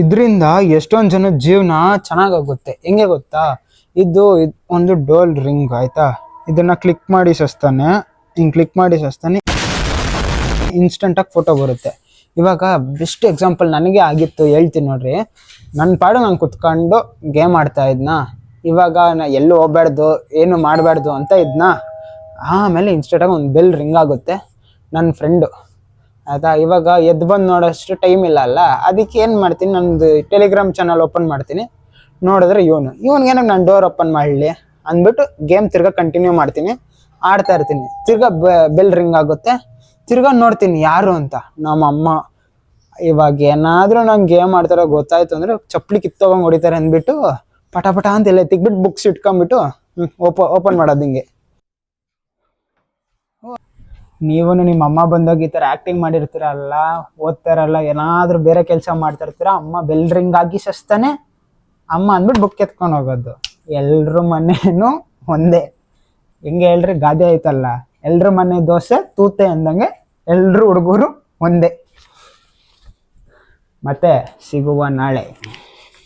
ಇದರಿಂದ ಎಷ್ಟೊಂದು ಜನ ಜೀವನ ಚೆನ್ನಾಗಾಗುತ್ತೆ. ಹೆಂಗೆ ಗೊತ್ತಾ, ಇದು ಒಂದು ಡೋಲ್ ರಿಂಗ್ ಆಯ್ತಾ, ಇದನ್ನ ಕ್ಲಿಕ್ ಮಾಡಿ ಸಸ್ತಾನೆ, ಹಿಂಗೆ ಕ್ಲಿಕ್ ಮಾಡಿ ಸಸ್ತಾನೆ ಇನ್ಸ್ಟೆಂಟಾಗಿ ಫೋಟೋ ಬರುತ್ತೆ. ಇವಾಗ ಬೆಸ್ಟ್ ಎಕ್ಸಾಂಪಲ್ ನನಗೆ ಆಗಿತ್ತು, ಹೇಳ್ತೀನಿ ನೋಡ್ರಿ. ನನ್ನ ಪಾಡು ನಾನು ಕುತ್ಕೊಂಡು ಗೇಮ್ ಆಡ್ತಾ ಇದ್ನಾ, ಇವಾಗ ನಾ ಎಲ್ಲೂ ಹೋಗ್ಬಾರ್ದು ಏನು ಮಾಡಬಾರ್ದು ಅಂತ ಇದ್ನಾ, ಆಮೇಲೆ ಇನ್ಸ್ಟೆಂಟಾಗಿ ಒಂದು ಬೆಲ್ ರಿಂಗ್ ಆಗುತ್ತೆ. ನನ್ನ ಫ್ರೆಂಡು ಆಯ್ತಾ, ಇವಾಗ ಎದ್ದು ಬಂದು ನೋಡೋಷ್ಟು ಟೈಮ್ ಇಲ್ಲ ಅಲ್ಲ, ಅದಕ್ಕೆ ಏನು ಮಾಡ್ತೀನಿ, ನಂದು ಟೆಲಿಗ್ರಾಮ್ ಚಾನಲ್ ಓಪನ್ ಮಾಡ್ತೀನಿ. ನೋಡಿದ್ರೆ ಇವನಿಗೇನಕ್ಕೆ ನಾನು ಡೋರ್ ಓಪನ್ ಮಾಡಲಿ ಅಂದ್ಬಿಟ್ಟು ಗೇಮ್ ತಿರ್ಗಾ ಕಂಟಿನ್ಯೂ ಮಾಡ್ತೀನಿ, ಆಡ್ತಾ ಇರ್ತೀನಿ. ತಿರ್ಗಾ ಬೆಲ್ ರಿಂಗ್ ಆಗುತ್ತೆ, ತಿರ್ಗಾ ನೋಡ್ತೀನಿ ಯಾರು ಅಂತ, ನಮ್ಮಮ್ಮ. ಇವಾಗ ಏನಾದರೂ ನಂಗೆ ಗೇಮ್ ಆಡ್ತಾರೋ ಗೊತ್ತಾಯ್ತು ಅಂದರೆ ಚಪ್ಪಲಿ ಕಿತ್ತೋಗಂಗೆ ಹೊಡಿತಾರೆ ಅಂದ್ಬಿಟ್ಟು ಪಟ ಪಟ ಅಂತ ಎಲ್ಲ ತೆಗ್ಬಿಟ್ಟು ಬುಕ್ಸ್ ಇಟ್ಕೊಂಡ್ಬಿಟ್ಟು ಓಪನ್ ಮಾಡೋದು ಹಿಂಗೆ. ನೀವು ನಿಮ್ಮ ಅಮ್ಮ ಬಂದಾಗ ಈ ಥರ ಆ್ಯಕ್ಟಿಂಗ್ ಮಾಡಿರ್ತೀರಲ್ಲ, ಓದ್ತಾರಲ್ಲ, ಏನಾದರೂ ಬೇರೆ ಕೆಲಸ ಮಾಡ್ತಾ ಇರ್ತೀರ, ಅಮ್ಮ ಬೆಲ್ ರಿಂಗ್ ಆಗಿ ಸಸ್ತಾನೆ ಅಮ್ಮ ಅಂದ್ಬಿಟ್ಟು ಬುಕ್ ಎತ್ಕೊಂಡು ಹೋಗೋದು. ಎಲ್ರ ಮನೇನೂ ಒಂದೇ, ಹೆಂಗೆ ಹೇಳ್ರಿ ಗಾದೆ ಐತಲ್ಲ, ಎಲ್ರ ಮನೆ ದೋಸೆ ತೂತೆ ಅಂದಂಗೆ ಎಲ್ರು ಹುಡುಗರು ಒಂದೇ. ಮತ್ತೆ ಸಿಗುವ ನಾಳೆ.